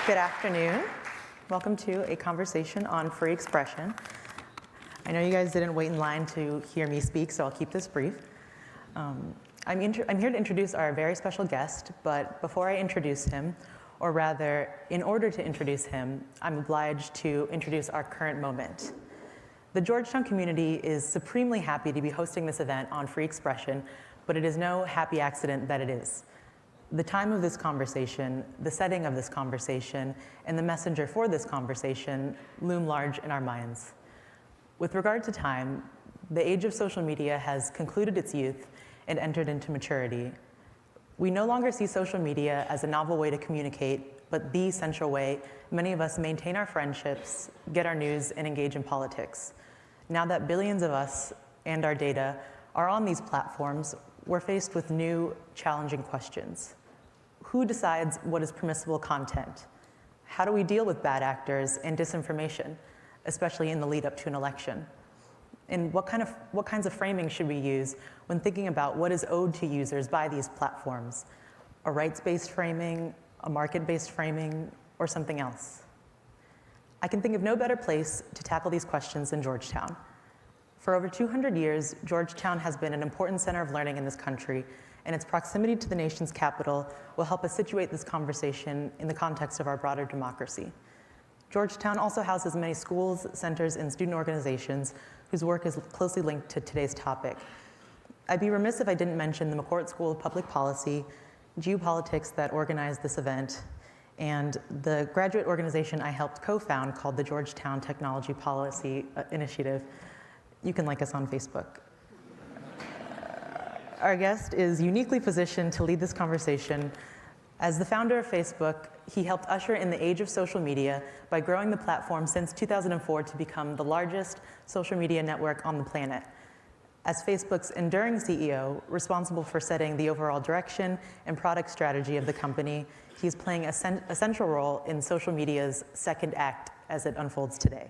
Good afternoon. Welcome to a conversation on free expression. I know you guys didn't wait in line to hear me speak, so I'll keep this brief. I'm here to introduce our very special guest, but before I introduce him, or rather, in order to introduce him, I'm obliged to introduce our current moment. The Georgetown community is supremely happy to be hosting this event on free expression, but it is no happy accident that it is. The time of this conversation, the setting of this conversation, and the messenger for this conversation loom large in our minds. With regard to time, the age of social media has concluded its youth and entered into maturity. We no longer see social media as a novel way to communicate, but the central way many of us maintain our friendships, get our news, and engage in politics. Now that billions of us and our data are on these platforms, we're faced with new, challenging questions. Who decides what is permissible content? How do we deal with bad actors and disinformation, especially in the lead up to an election? And what kinds of framing should we use when thinking about what is owed to users by these platforms? A rights-based framing, a market-based framing, or something else? I can think of no better place to tackle these questions than Georgetown. For over 200 years, Georgetown has been an important center of learning in this country, and its proximity to the nation's capital will help us situate this conversation in the context of our broader democracy. Georgetown also houses many schools, centers, and student organizations whose work is closely linked to today's topic. I'd be remiss if I didn't mention the McCourt School of Public Policy, geopolitics that organized this event, and the graduate organization I helped co-found called the Georgetown Technology Policy Initiative. You can like us on Facebook. Our guest is uniquely positioned to lead this conversation. As the founder of Facebook, he helped usher in the age of social media by growing the platform since 2004 to become the largest social media network on the planet. As Facebook's enduring CEO, responsible for setting the overall direction and product strategy of the company, he's playing a central role in social media's second act as it unfolds today.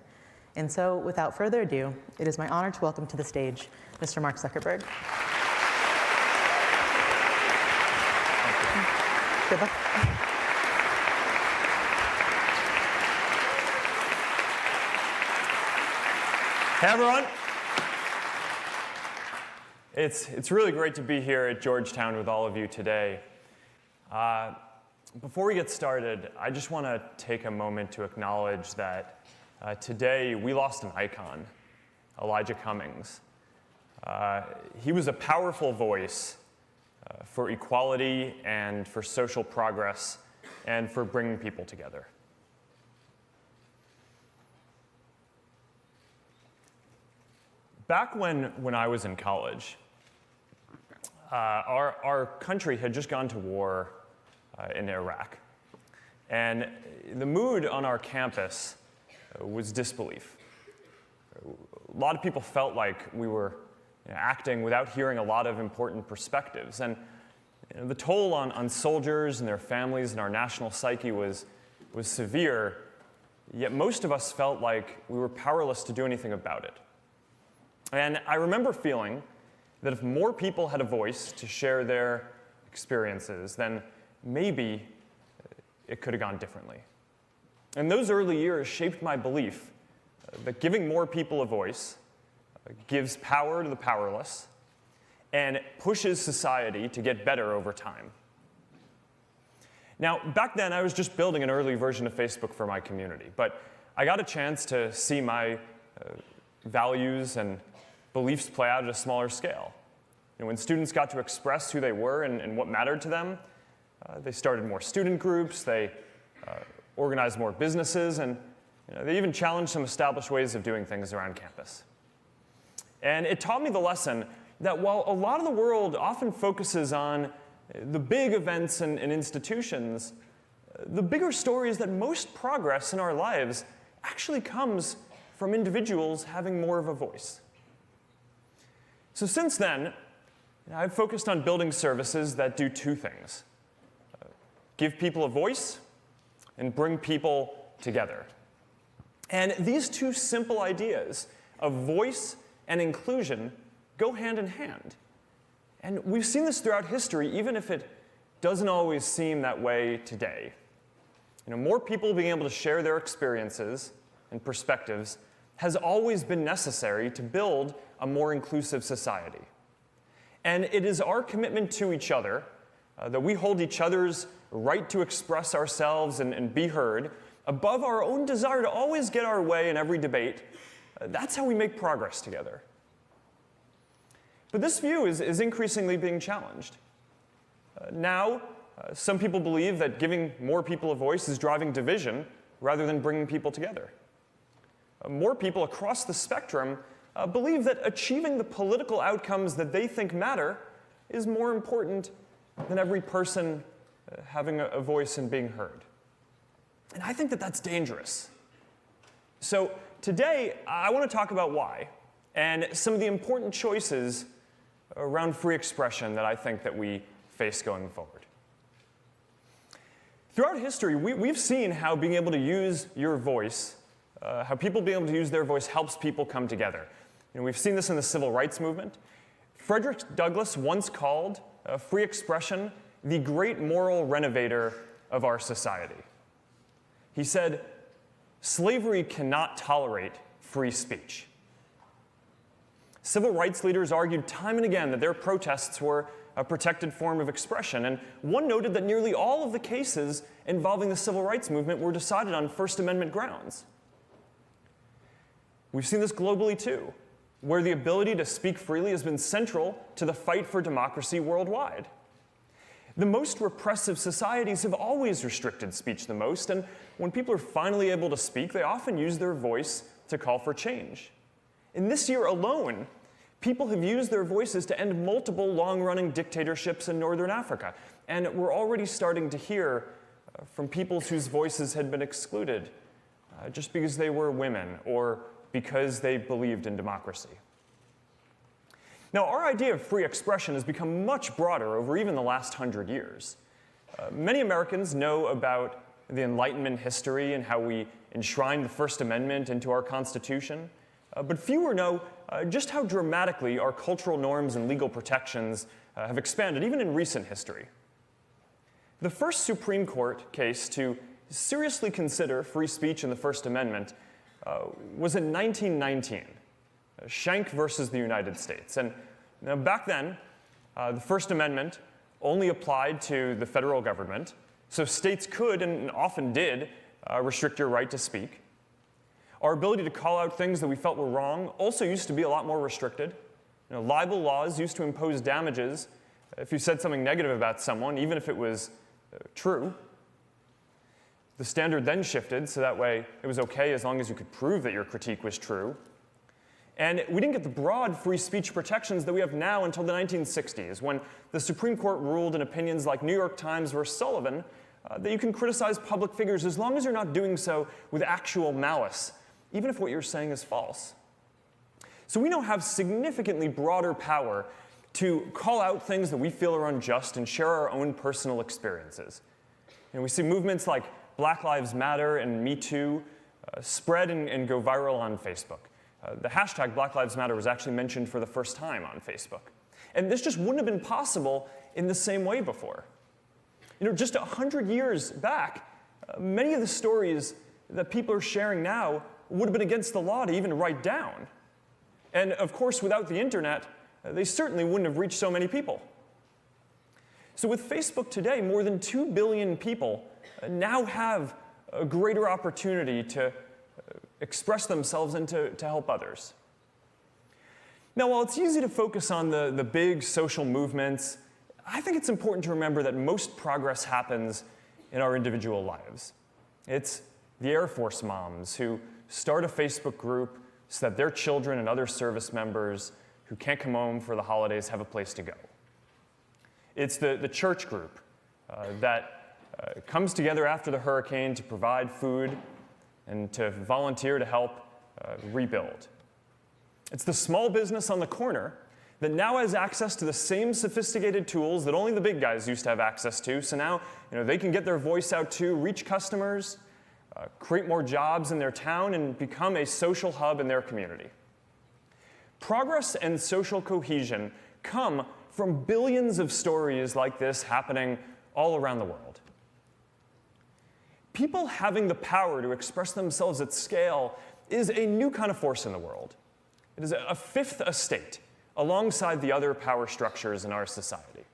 And so, without further ado, it is my honor to welcome to the stage Mr. Mark Zuckerberg. Good luck. Hey, everyone. It's really great to be here at Georgetown with all of you today. Before we get started, I just want to take a moment to acknowledge that today we lost an icon, Elijah Cummings. He was a powerful voice for equality and for social progress and for bringing people together. Back when I was in college, our country had just gone to war in Iraq. And the mood on our campus was disbelief. A lot of people felt like we were acting without hearing a lot of important perspectives. And the toll on soldiers and their families and our national psyche was severe, yet most of us felt like we were powerless to do anything about it. And I remember feeling that if more people had a voice to share their experiences, then maybe it could have gone differently. And those early years shaped my belief that giving more people a voice gives power to the powerless and pushes society to get better over time. Now, back then, I was just building an early version of Facebook for my community, but I got a chance to see my values and beliefs play out at a smaller scale. When students got to express who they were and what mattered to them, they started more student groups, they organized more businesses, and they even challenged some established ways of doing things around campus. And it taught me the lesson that while a lot of the world often focuses on the big events and institutions, the bigger story is that most progress in our lives actually comes from individuals having more of a voice. So since then, I've focused on building services that do two things: give people a voice and bring people together. And these two simple ideas of voice and inclusion go hand in hand. And we've seen this throughout history, even if it doesn't always seem that way today. More people being able to share their experiences and perspectives has always been necessary to build a more inclusive society. And it is our commitment to each other that we hold each other's right to express ourselves and be heard above our own desire to always get our way in every debate. That's how we make progress together. But this view is increasingly being challenged. Now, some people believe that giving more people a voice is driving division rather than bringing people together. More people across the spectrum believe that achieving the political outcomes that they think matter is more important than every person having a voice and being heard. And I think that that's dangerous. So today, I want to talk about why and some of the important choices around free expression that I think that we face going forward. Throughout history, we've seen how being able to use your voice, how people being able to use their voice helps people come together. We've seen this in the civil rights movement. Frederick Douglass once called free expression the great moral renovator of our society. He said, "Slavery cannot tolerate free speech." Civil rights leaders argued time and again that their protests were a protected form of expression, and one noted that nearly all of the cases involving the civil rights movement were decided on First Amendment grounds. We've seen this globally too, where the ability to speak freely has been central to the fight for democracy worldwide. The most repressive societies have always restricted speech the most, and when people are finally able to speak, they often use their voice to call for change. In this year alone, people have used their voices to end multiple long-running dictatorships in northern Africa, and we're already starting to hear from people whose voices had been excluded just because they were women or because they believed in democracy. Now, our idea of free expression has become much broader over even the last 100 years. Many Americans know about the Enlightenment history and how we enshrined the First Amendment into our Constitution, but fewer know just how dramatically our cultural norms and legal protections have expanded, even in recent history. The first Supreme Court case to seriously consider free speech in the First Amendment was in 1919, Schenck versus the United States. And back then, the First Amendment only applied to the federal government, so states could, and often did, restrict your right to speak. Our ability to call out things that we felt were wrong also used to be a lot more restricted. Libel laws used to impose damages if you said something negative about someone, even if it was true. The standard then shifted, so that way it was okay as long as you could prove that your critique was true. And we didn't get the broad free speech protections that we have now until the 1960s, when the Supreme Court ruled in opinions like New York Times versus Sullivan that you can criticize public figures as long as you're not doing so with actual malice, even if what you're saying is false. So we now have significantly broader power to call out things that we feel are unjust and share our own personal experiences. We see movements like Black Lives Matter and Me Too spread and go viral on Facebook. The hashtag Black Lives Matter was actually mentioned for the first time on Facebook. And this just wouldn't have been possible in the same way before. Just 100 years back, many of the stories that people are sharing now would have been against the law to even write down. And of course, without the internet, they certainly wouldn't have reached so many people. So with Facebook today, more than 2 billion people now have a greater opportunity to express themselves and to help others. Now, while it's easy to focus on the big social movements, I think it's important to remember that most progress happens in our individual lives. It's the Air Force moms who start a Facebook group so that their children and other service members who can't come home for the holidays have a place to go. It's the church group that comes together after the hurricane to provide food and to volunteer to help rebuild. It's the small business on the corner that now has access to the same sophisticated tools that only the big guys used to have access to. So now they can get their voice out too, reach customers, create more jobs in their town, and become a social hub in their community. Progress and social cohesion come from billions of stories like this happening all around the world. people having the power to express themselves at scale is a new kind of force in the world. It is a fifth estate alongside the other power structures in our society.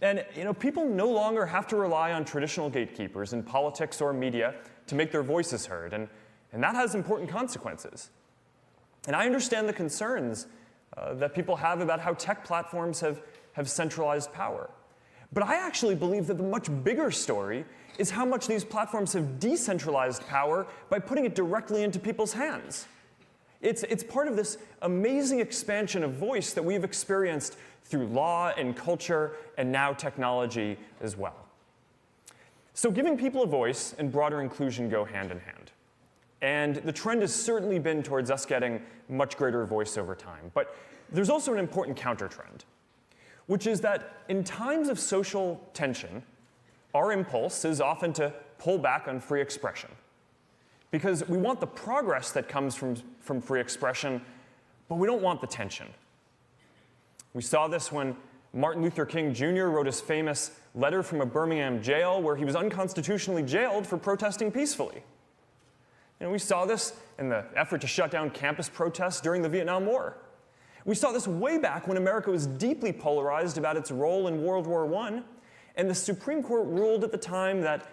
And people no longer have to rely on traditional gatekeepers in politics or media to make their voices heard, and that has important consequences. And I understand the concerns that people have about how tech platforms have centralized power. But I actually believe that the much bigger story is how much these platforms have decentralized power by putting it directly into people's hands. It's part of this amazing expansion of voice that we've experienced through law and culture and now technology as well. So giving people a voice and broader inclusion go hand in hand. And the trend has certainly been towards us getting much greater voice over time. But there's also an important counter-trend, which is that in times of social tension, our impulse is often to pull back on free expression, because we want the progress that comes from free expression, but we don't want the tension. We saw this when Martin Luther King Jr. wrote his famous letter from a Birmingham jail where he was unconstitutionally jailed for protesting peacefully. We saw this in the effort to shut down campus protests during the Vietnam War. We saw this way back when America was deeply polarized about its role in World War I, and the Supreme Court ruled at the time that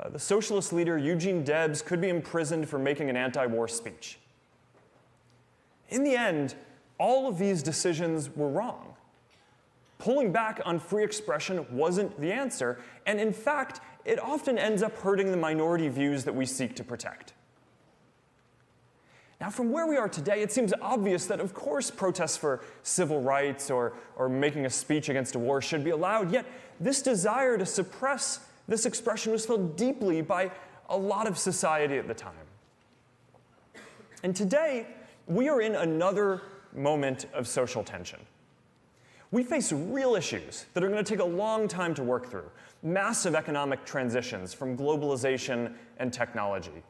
the socialist leader Eugene Debs could be imprisoned for making an anti-war speech. In the end, all of these decisions were wrong. Pulling back on free expression wasn't the answer, and in fact, it often ends up hurting the minority views that we seek to protect. Now, from where we are today, it seems obvious that, of course, protests for civil rights or making a speech against a war should be allowed, yet this desire to suppress this expression was felt deeply by a lot of society at the time. And today, we are in another moment of social tension. We face real issues that are going to take a long time to work through, massive economic transitions from globalization and technology,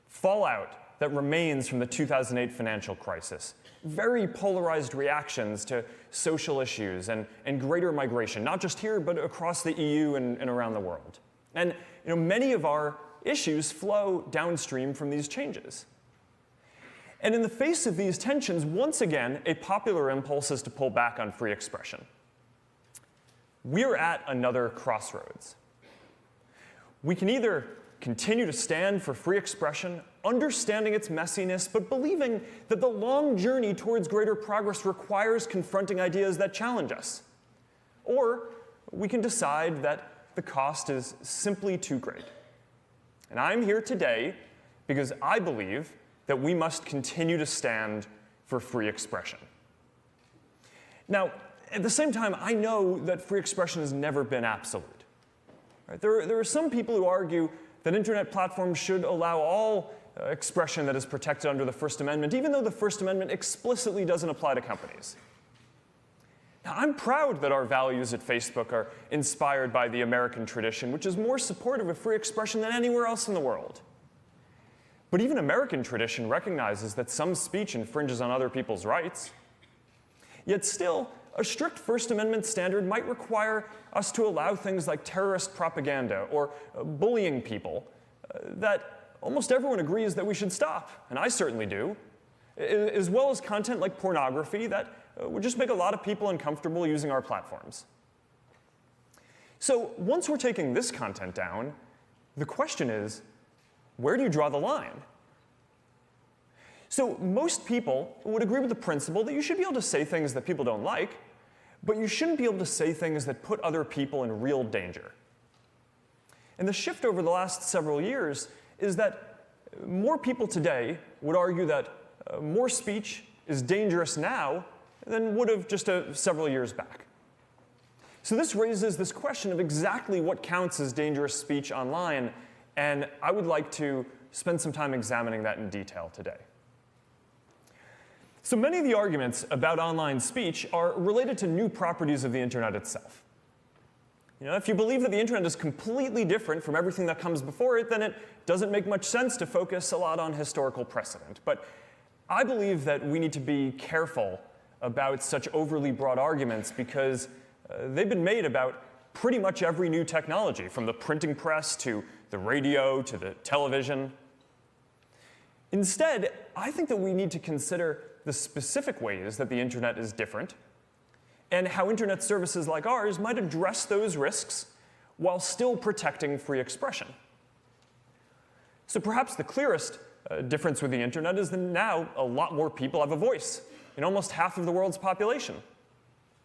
fallout that remains from the 2008 financial crisis, very polarized reactions to social issues and greater migration, not just here, but across the EU and around the world. And many of our issues flow downstream from these changes. And in the face of these tensions, once again, a popular impulse is to pull back on free expression. We're at another crossroads. We can either continue to stand for free expression, understanding its messiness, but believing that the long journey towards greater progress requires confronting ideas that challenge us. Or we can decide that the cost is simply too great. And I'm here today because I believe that we must continue to stand for free expression. Now, at the same time, I know that free expression has never been absolute. Right? There are some people who argue that internet platforms should allow all expression that is protected under the First Amendment, even though the First Amendment explicitly doesn't apply to companies. Now, I'm proud that our values at Facebook are inspired by the American tradition, which is more supportive of free expression than anywhere else in the world. But even American tradition recognizes that some speech infringes on other people's rights. Yet still, a strict First Amendment standard might require us to allow things like terrorist propaganda or bullying people that almost everyone agrees that we should stop, and I certainly do, as well as content like pornography that would just make a lot of people uncomfortable using our platforms. So once we're taking this content down, the question is, where do you draw the line? So most people would agree with the principle that you should be able to say things that people don't like, but you shouldn't be able to say things that put other people in real danger. And the shift over the last several years is that more people today would argue that more speech is dangerous now than would have just several years back. So this raises this question of exactly what counts as dangerous speech online, and I would like to spend some time examining that in detail today. So many of the arguments about online speech are related to new properties of the internet itself. If you believe that the internet is completely different from everything that comes before it, then it doesn't make much sense to focus a lot on historical precedent. But I believe that we need to be careful about such overly broad arguments because they've been made about pretty much every new technology, from the printing press to the radio to the television. Instead, I think that we need to consider the specific ways that the internet is different and how internet services like ours might address those risks while still protecting free expression. So perhaps the clearest difference with the internet is that now a lot more people have a voice in almost half of the world's population.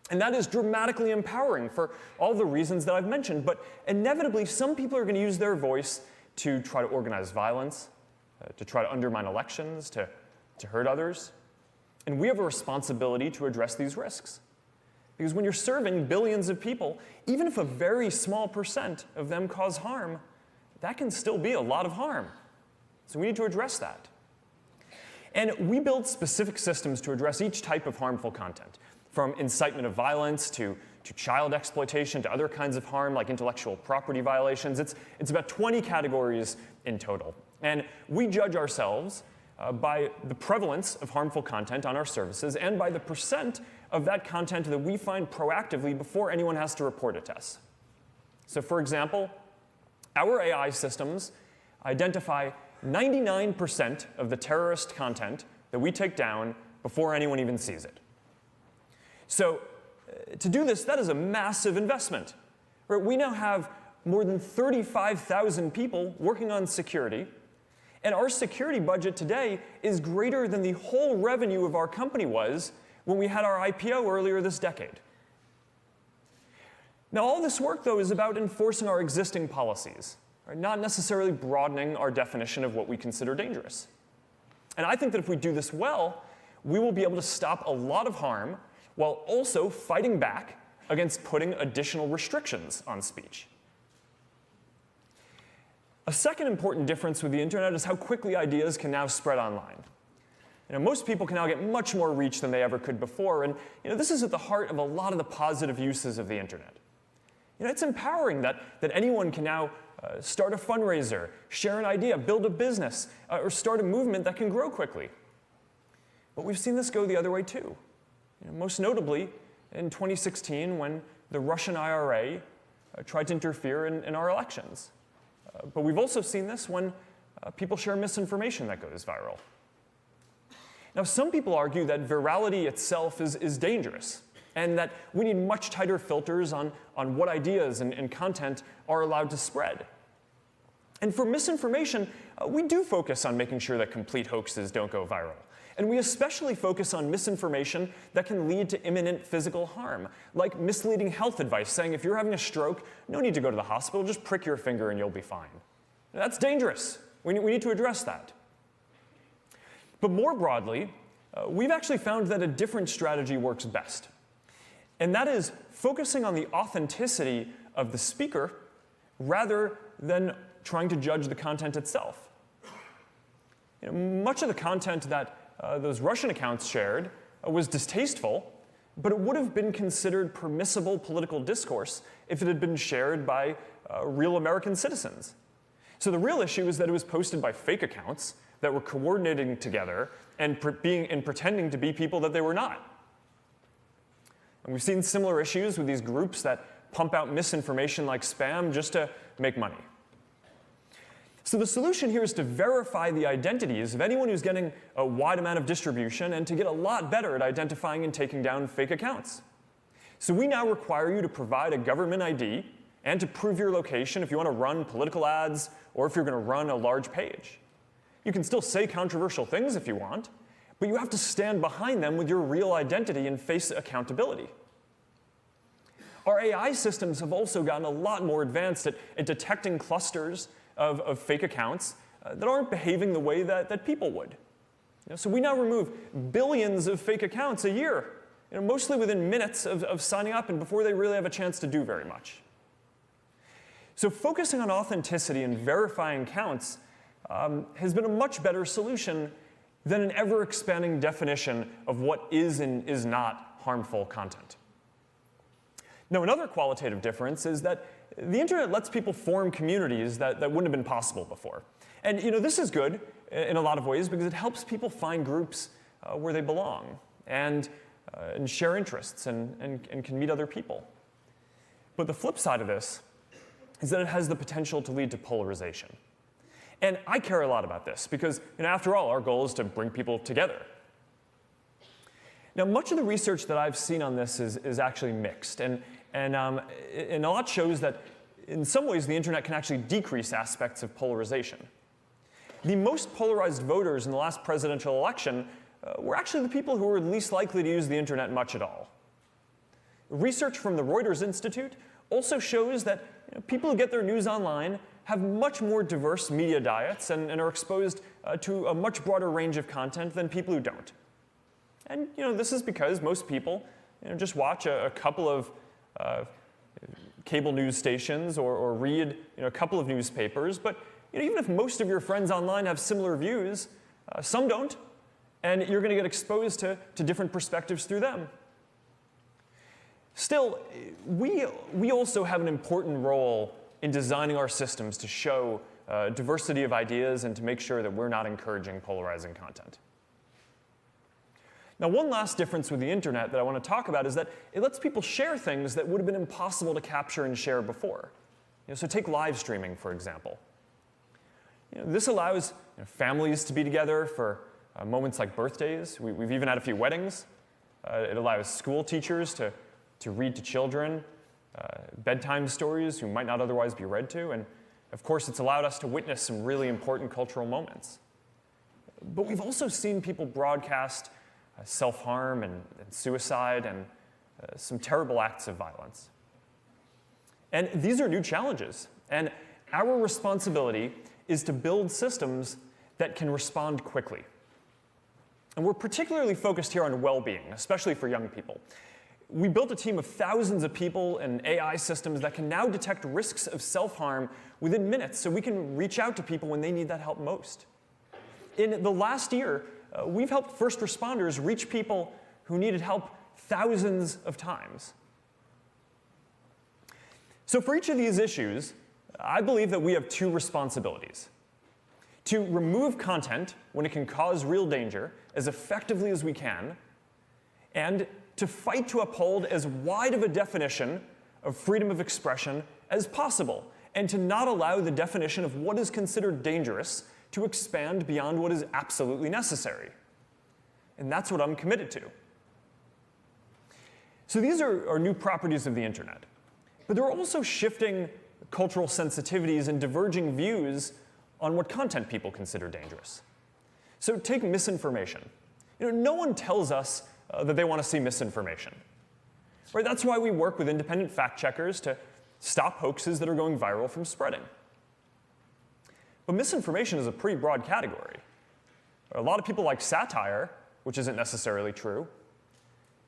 And that is dramatically empowering for all the reasons that I've mentioned. But inevitably, some people are going to use their voice to try to organize violence, to try to undermine elections, to hurt others. And we have a responsibility to address these risks. Because when you're serving billions of people, even if a very small percent of them cause harm, that can still be a lot of harm. So we need to address that. And we build specific systems to address each type of harmful content, from incitement of violence to child exploitation to other kinds of harm like intellectual property violations. It's about 20 categories in total. And we judge ourselves by the prevalence of harmful content on our services and by the percent of that content that we find proactively before anyone has to report it to us. So for example, our AI systems identify 99% of the terrorist content that we take down before anyone even sees it. So to do this, that is a massive investment. Right? We now have more than 35,000 people working on security, and our security budget today is greater than the whole revenue of our company was when we had our IPO earlier this decade. Now, all this work, though, is about enforcing our existing policies, right? Not necessarily broadening our definition of what we consider dangerous. And I think that if we do this well, we will be able to stop a lot of harm while also fighting back against putting additional restrictions on speech. A second important difference with the internet is how quickly ideas can now spread online. Most people can now get much more reach than they ever could before, and this is at the heart of a lot of the positive uses of the internet. It's empowering that anyone can now start a fundraiser, share an idea, build a business, or start a movement that can grow quickly. But we've seen this go the other way too. Most notably in 2016 when the Russian IRA tried to interfere in our elections. But we've also seen this when people share misinformation that goes viral. Now, some people argue that virality itself is dangerous, and that we need much tighter filters on what ideas and content are allowed to spread. And for misinformation, we do focus on making sure that complete hoaxes don't go viral. And we especially focus on misinformation that can lead to imminent physical harm, like misleading health advice saying if you're having a stroke, no need to go to the hospital, just prick your finger and you'll be fine. That's dangerous. We need to address that. But more broadly, we've actually found that a different strategy works best. And that is focusing on the authenticity of the speaker rather than trying to judge the content itself. Much of the content that those Russian accounts shared was distasteful, but it would have been considered permissible political discourse if it had been shared by real American citizens. So the real issue is that it was posted by fake accounts that were coordinating together and pretending to be people that they were not. And we've seen similar issues with these groups that pump out misinformation like spam just to make money. So the solution here is to verify the identities of anyone who's getting a wide amount of distribution and to get a lot better at identifying and taking down fake accounts. So we now require you to provide a government ID and to prove your location if you want to run political ads or if you're going to run a large page. You can still say controversial things if you want, but you have to stand behind them with your real identity and face accountability. Our AI systems have also gotten a lot more advanced at detecting clusters of fake accounts that aren't behaving the way that people would. So we now remove billions of fake accounts a year, mostly within minutes of signing up and before they really have a chance to do very much. So focusing on authenticity and verifying counts has been a much better solution than an ever-expanding definition of what is and is not harmful content. Now, another qualitative difference is that the internet lets people form communities that wouldn't have been possible before. And this is good in a lot of ways because it helps people find groups where they belong and share interests and can meet other people. But the flip side of this is that it has the potential to lead to polarization. And I care a lot about this because, after all, our goal is to bring people together. Now, much of the research that I've seen on this is actually mixed, and a lot shows that in some ways the internet can actually decrease aspects of polarization. The most polarized voters in the last presidential election were actually the people who were least likely to use the internet much at all. Research from the Reuters Institute also shows that people who get their news online have much more diverse media diets and are exposed to a much broader range of content than people who don't. And this is because most people just watch a couple of cable news stations or read a couple of newspapers. But even if most of your friends online have similar views, some don't, and you're going to get exposed to different perspectives through them. Still, we also have an important role in designing our systems to show diversity of ideas and to make sure that we're not encouraging polarizing content. Now, one last difference with the internet that I want to talk about is that it lets people share things that would have been impossible to capture and share before. So take live streaming, for example. This allows families to be together for moments like birthdays. We've even had a few weddings. It allows school teachers to read to children bedtime stories who might not otherwise be read to. And of course, it's allowed us to witness some really important cultural moments. But we've also seen people broadcast self-harm and suicide and some terrible acts of violence. And these are new challenges. And our responsibility is to build systems that can respond quickly. And we're particularly focused here on well-being, especially for young people. We built a team of thousands of people and AI systems that can now detect risks of self-harm within minutes, so we can reach out to people when they need that help most. In the last year, we've helped first responders reach people who needed help thousands of times. So for each of these issues, I believe that we have two responsibilities: to remove content when it can cause real danger as effectively as we can, and to fight to uphold as wide of a definition of freedom of expression as possible, and to not allow the definition of what is considered dangerous to expand beyond what is absolutely necessary. And that's what I'm committed to. So these are new properties of the internet. But there are also shifting cultural sensitivities and diverging views on what content people consider dangerous. So take misinformation. No one tells us that they want to see misinformation. Right? That's why we work with independent fact checkers to stop hoaxes that are going viral from spreading. But misinformation is a pretty broad category. A lot of people like satire, which isn't necessarily true.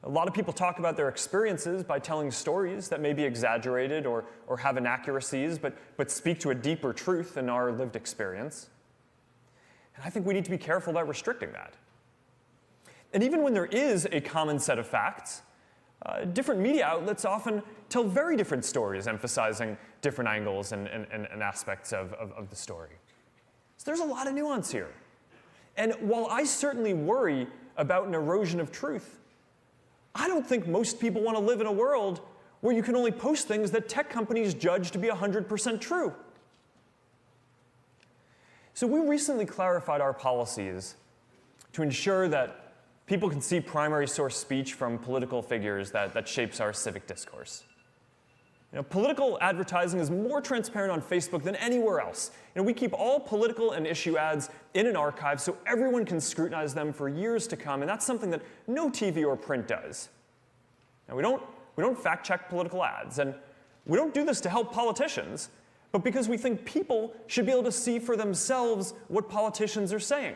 A lot of people talk about their experiences by telling stories that may be exaggerated or have inaccuracies, but speak to a deeper truth than our lived experience. And I think we need to be careful about restricting that. And even when there is a common set of facts, different media outlets often tell very different stories, emphasizing different angles and aspects of the story. So there's a lot of nuance here. And while I certainly worry about an erosion of truth, I don't think most people want to live in a world where you can only post things that tech companies judge to be 100% true. So we recently clarified our policies to ensure that people can see primary source speech from political figures that shapes our civic discourse. Political advertising is more transparent on Facebook than anywhere else. We keep all political and issue ads in an archive so everyone can scrutinize them for years to come, and that's something that no TV or print does. Now, we don't fact-check political ads, and we don't do this to help politicians, but because we think people should be able to see for themselves what politicians are saying.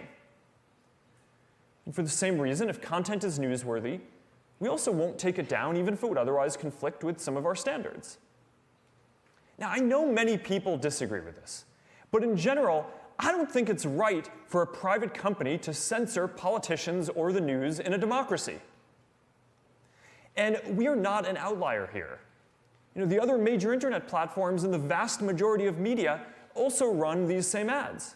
And for the same reason, if content is newsworthy, we also won't take it down even if it would otherwise conflict with some of our standards. Now, I know many people disagree with this, but in general, I don't think it's right for a private company to censor politicians or the news in a democracy. And we are not an outlier here. The other major internet platforms and the vast majority of media also run these same ads.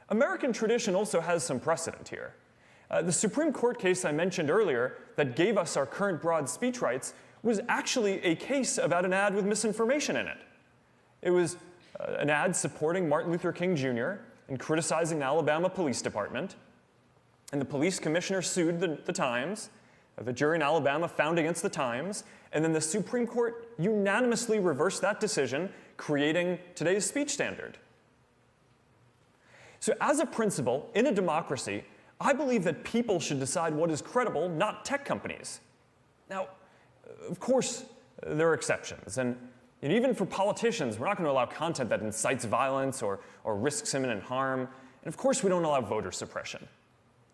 American tradition also has some precedent here. The Supreme Court case I mentioned earlier that gave us our current broad speech rights was actually a case about an ad with misinformation in it. It was an ad supporting Martin Luther King Jr. and criticizing the Alabama Police Department. And the police commissioner sued the Times. The jury in Alabama found against the Times. And then the Supreme Court unanimously reversed that decision, creating today's speech standard. So as a principle, in a democracy, I believe that people should decide what is credible, not tech companies. Now, of course, there are exceptions. And even for politicians, we're not going to allow content that incites violence or risks imminent harm. And of course, we don't allow voter suppression.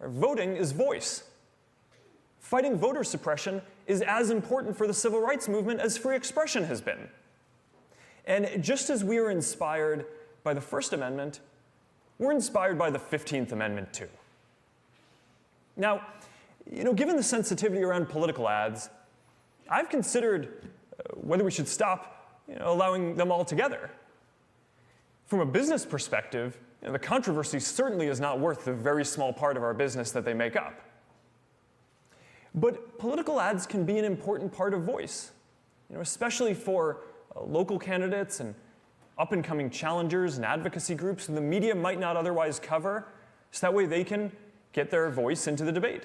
Voting is voice. Fighting voter suppression is as important for the civil rights movement as free expression has been. And just as we are inspired by the First Amendment, we're inspired by the 15th Amendment too. Now, given the sensitivity around political ads, I've considered whether we should stop allowing them altogether. From a business perspective, the controversy certainly is not worth the very small part of our business that they make up. But political ads can be an important part of voice, especially for local candidates and up-and-coming challengers and advocacy groups who the media might not otherwise cover, so that way they can get their voice into the debate.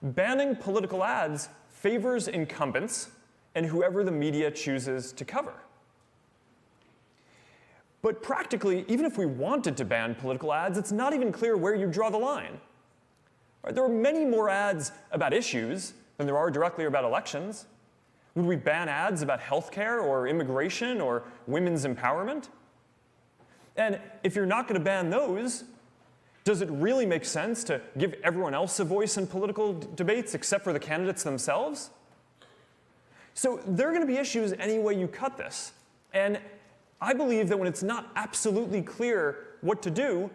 Banning political ads favors incumbents and whoever the media chooses to cover. But practically, even if we wanted to ban political ads, it's not even clear where you draw the line. There are many more ads about issues than there are directly about elections. Would we ban ads about healthcare or immigration or women's empowerment? And if you're not going to ban those, does it really make sense to give everyone else a voice in political debates except for the candidates themselves? So there are going to be issues any way you cut this. And I believe that when it's not absolutely clear what to do,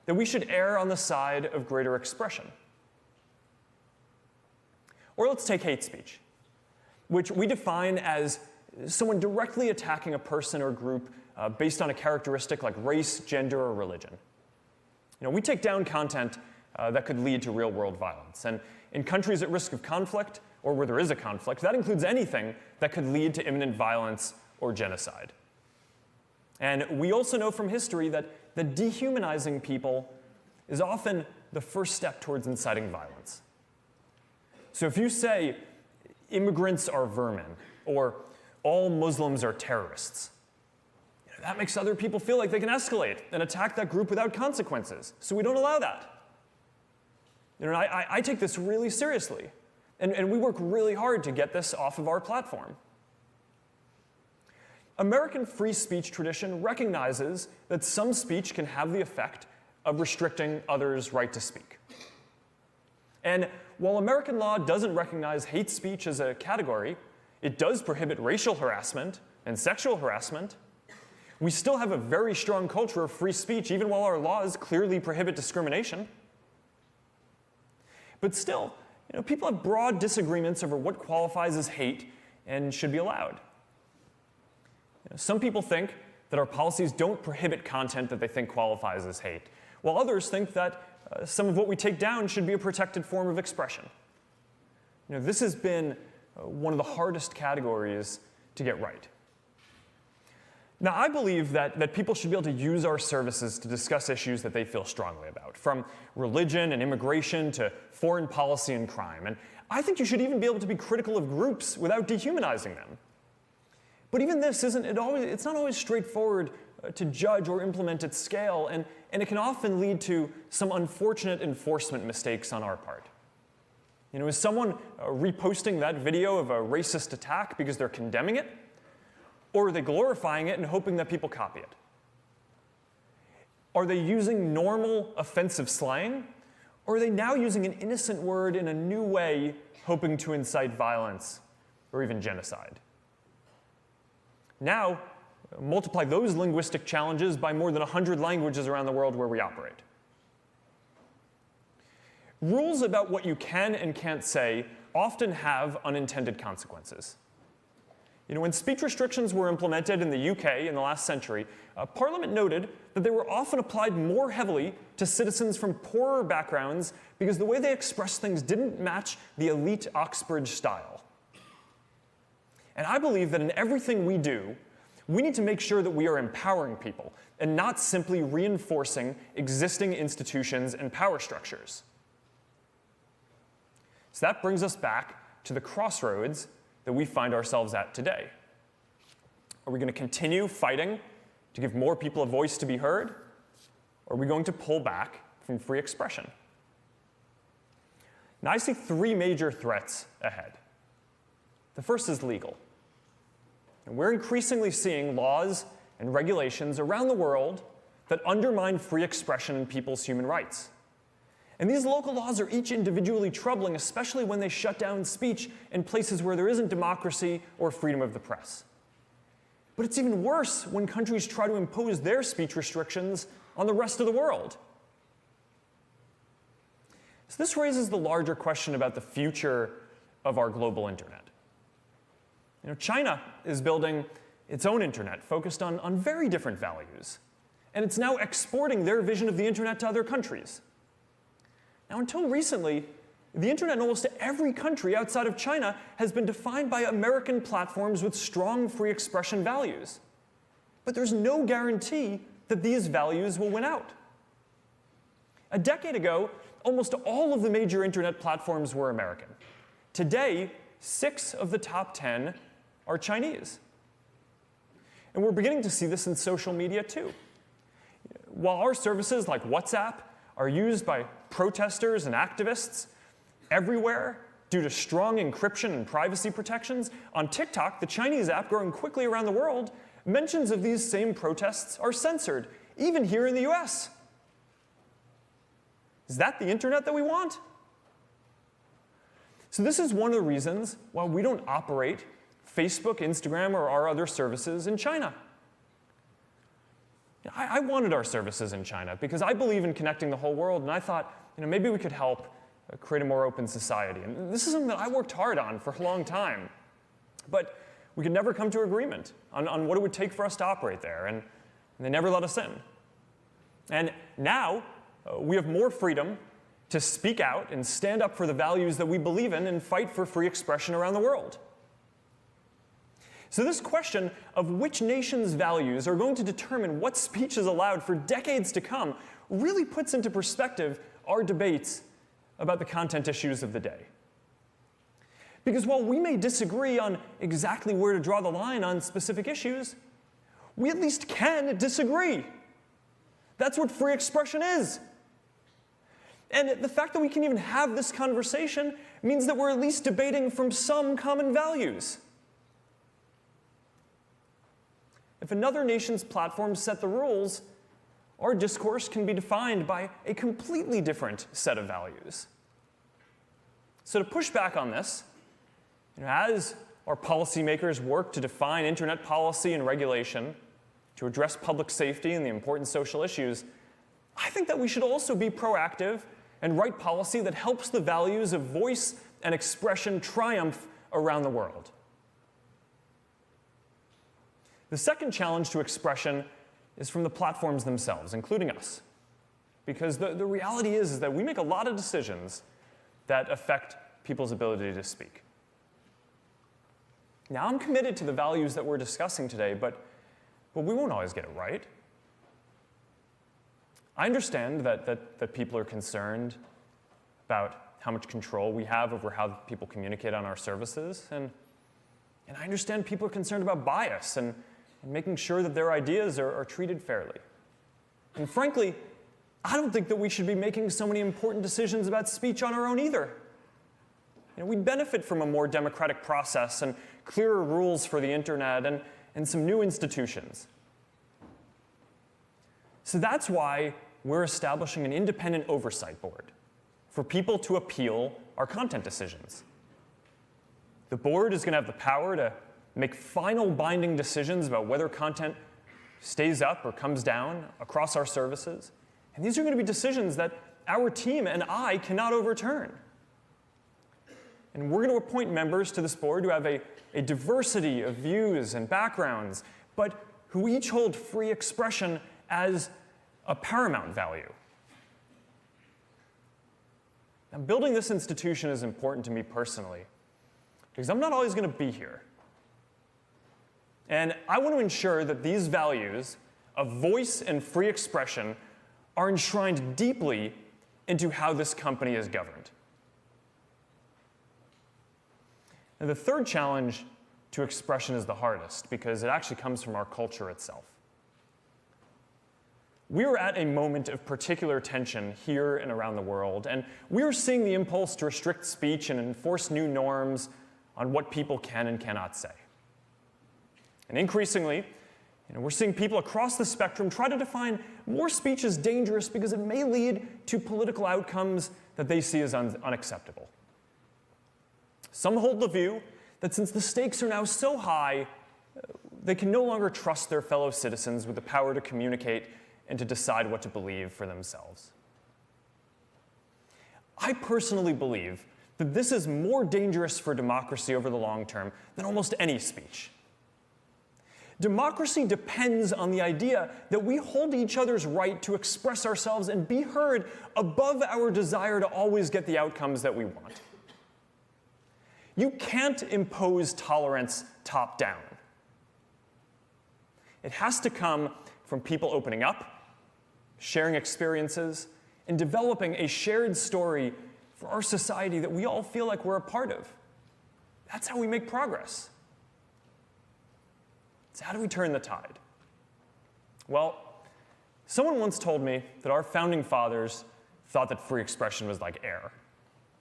that we should err on the side of greater expression. Or let's take hate speech, which we define as someone directly attacking a person or group based on a characteristic like race, gender, or religion. We take down content that could lead to real-world violence. And in countries at risk of conflict, or where there is a conflict, that includes anything that could lead to imminent violence or genocide. And we also know from history that dehumanizing people is often the first step towards inciting violence. So if you say, immigrants are vermin, or all Muslims are terrorists, that makes other people feel like they can escalate and attack that group without consequences. So we don't allow that. I take this really seriously. And we work really hard to get this off of our platform. American free speech tradition recognizes that some speech can have the effect of restricting others' right to speak. And while American law doesn't recognize hate speech as a category, it does prohibit racial harassment and sexual harassment. We still have a very strong culture of free speech, even while our laws clearly prohibit discrimination. But still, people have broad disagreements over what qualifies as hate and should be allowed. Some people think that our policies don't prohibit content that they think qualifies as hate, while others think that some of what we take down should be a protected form of expression. This has been one of the hardest categories to get right. Now, I believe that people should be able to use our services to discuss issues that they feel strongly about, from religion and immigration to foreign policy and crime. And I think you should even be able to be critical of groups without dehumanizing them. But even this it's not always straightforward to judge or implement at scale, and it can often lead to some unfortunate enforcement mistakes on our part. Is someone reposting that video of a racist attack because they're condemning it? Or are they glorifying it and hoping that people copy it? Are they using normal offensive slang? Or are they now using an innocent word in a new way, hoping to incite violence or even genocide? Now, multiply those linguistic challenges by more than 100 languages around the world where we operate. Rules about what you can and can't say often have unintended consequences. When speech restrictions were implemented in the UK in the last century, Parliament noted that they were often applied more heavily to citizens from poorer backgrounds because the way they expressed things didn't match the elite Oxbridge style. And I believe that in everything we do, we need to make sure that we are empowering people and not simply reinforcing existing institutions and power structures. So that brings us back to the crossroads that we find ourselves at today. Are we going to continue fighting to give more people a voice to be heard? Or are we going to pull back from free expression? Now, I see three major threats ahead. The first is legal. And we're increasingly seeing laws and regulations around the world that undermine free expression and people's human rights. And these local laws are each individually troubling, especially when they shut down speech in places where there isn't democracy or freedom of the press. But it's even worse when countries try to impose their speech restrictions on the rest of the world. So this raises the larger question about the future of our global internet. China is building its own internet focused on very different values. And it's now exporting their vision of the internet to other countries. Now, until recently, the internet in almost every country outside of China has been defined by American platforms with strong free expression values. But there's no guarantee that these values will win out. A decade ago, almost all of the major internet platforms were American. Today, 6 of the top 10 are Chinese. And we're beginning to see this in social media too. While our services like WhatsApp are used by protesters and activists everywhere due to strong encryption and privacy protections, on TikTok, the Chinese app growing quickly around the world, mentions of these same protests are censored, even here in the US. Is that the internet that we want? So this is one of the reasons why we don't operate Facebook, Instagram, or our other services in China. I wanted our services in China because I believe in connecting the whole world, and I thought, maybe we could help create a more open society. And this is something that I worked hard on for a long time. But we could never come to agreement on what it would take for us to operate there, and they never let us in. And now, we have more freedom to speak out and stand up for the values that we believe in and fight for free expression around the world. So this question of which nation's values are going to determine what speech is allowed for decades to come really puts into perspective our debates about the content issues of the day. Because while we may disagree on exactly where to draw the line on specific issues, we at least can disagree. That's what free expression is. And the fact that we can even have this conversation means that we're at least debating from some common values. If another nation's platforms set the rules, our discourse can be defined by a completely different set of values. So to push back on this, as our policymakers work to define internet policy and regulation, to address public safety and the important social issues, I think that we should also be proactive and write policy that helps the values of voice and expression triumph around the world. The second challenge to expression is from the platforms themselves, including us. Because the reality is that we make a lot of decisions that affect people's ability to speak. Now, I'm committed to the values that we're discussing today, but we won't always get it right. I understand that people are concerned about how much control we have over how people communicate on our services, and I understand people are concerned about bias and making sure that their ideas are treated fairly. And frankly, I don't think that we should be making so many important decisions about speech on our own either. We'd benefit from a more democratic process and clearer rules for the internet and some new institutions. So that's why we're establishing an independent oversight board for people to appeal our content decisions. The board is going to have the power to make final binding decisions about whether content stays up or comes down across our services. And these are going to be decisions that our team and I cannot overturn. And we're going to appoint members to this board who have a diversity of views and backgrounds, but who each hold free expression as a paramount value. Now, building this institution is important to me personally, because I'm not always going to be here. And I want to ensure that these values of voice and free expression are enshrined deeply into how this company is governed. And the third challenge to expression is the hardest because it actually comes from our culture itself. We are at a moment of particular tension here and around the world, and we are seeing the impulse to restrict speech and enforce new norms on what people can and cannot say. And increasingly, we're seeing people across the spectrum try to define more speech as dangerous because it may lead to political outcomes that they see as unacceptable. Some hold the view that since the stakes are now so high, they can no longer trust their fellow citizens with the power to communicate and to decide what to believe for themselves. I personally believe that this is more dangerous for democracy over the long term than almost any speech. Democracy depends on the idea that we hold each other's right to express ourselves and be heard above our desire to always get the outcomes that we want. You can't impose tolerance top-down. It has to come from people opening up, sharing experiences, and developing a shared story for our society that we all feel like we're a part of. That's how we make progress. So how do we turn the tide? Well, someone once told me that our founding fathers thought that free expression was like air.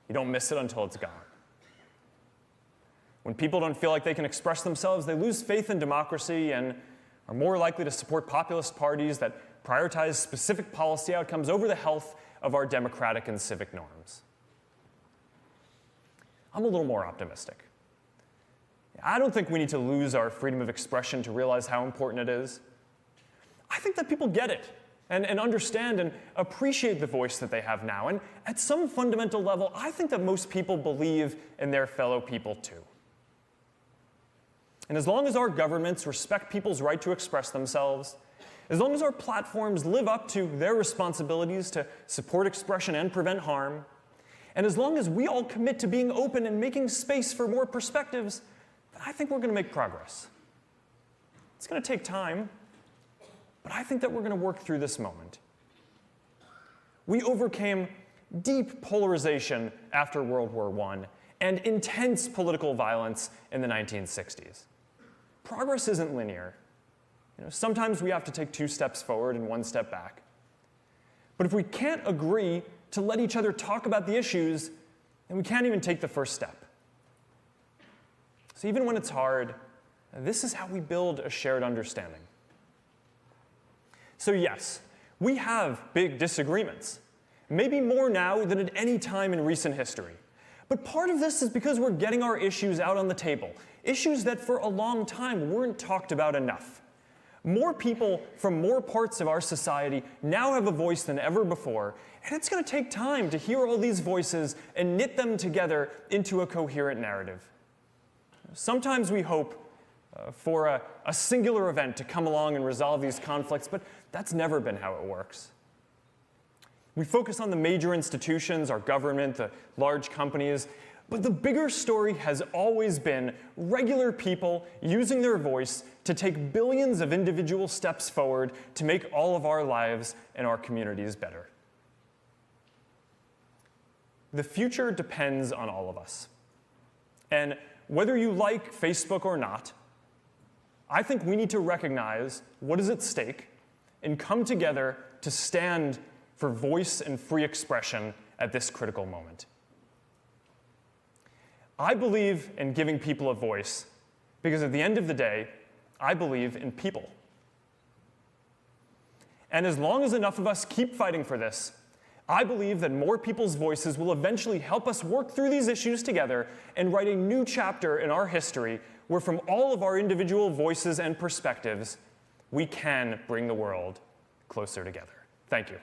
You don't miss it until it's gone. When people don't feel like they can express themselves, they lose faith in democracy and are more likely to support populist parties that prioritize specific policy outcomes over the health of our democratic and civic norms. I'm a little more optimistic. I don't think we need to lose our freedom of expression to realize how important it is. I think that people get it and understand and appreciate the voice that they have now. And at some fundamental level, I think that most people believe in their fellow people too. And as long as our governments respect people's right to express themselves, as long as our platforms live up to their responsibilities to support expression and prevent harm, and as long as we all commit to being open and making space for more perspectives, I think we're going to make progress. It's going to take time, but I think that we're going to work through this moment. We overcame deep polarization after World War I and intense political violence in the 1960s. Progress isn't linear. Sometimes we have to take 2 steps forward and 1 step back. But if we can't agree to let each other talk about the issues, then we can't even take the first step. So even when it's hard, this is how we build a shared understanding. So yes, we have big disagreements, maybe more now than at any time in recent history. But part of this is because we're getting our issues out on the table, issues that for a long time weren't talked about enough. More people from more parts of our society now have a voice than ever before, and it's going to take time to hear all these voices and knit them together into a coherent narrative. Sometimes we hope for a singular event to come along and resolve these conflicts, but that's never been how it works. We focus on the major institutions, our government, the large companies, but the bigger story has always been regular people using their voice to take billions of individual steps forward to make all of our lives and our communities better. The future depends on all of us. And whether you like Facebook or not, I think we need to recognize what is at stake and come together to stand for voice and free expression at this critical moment. I believe in giving people a voice because at the end of the day, I believe in people. And as long as enough of us keep fighting for this, I believe that more people's voices will eventually help us work through these issues together and write a new chapter in our history where from all of our individual voices and perspectives, we can bring the world closer together. Thank you.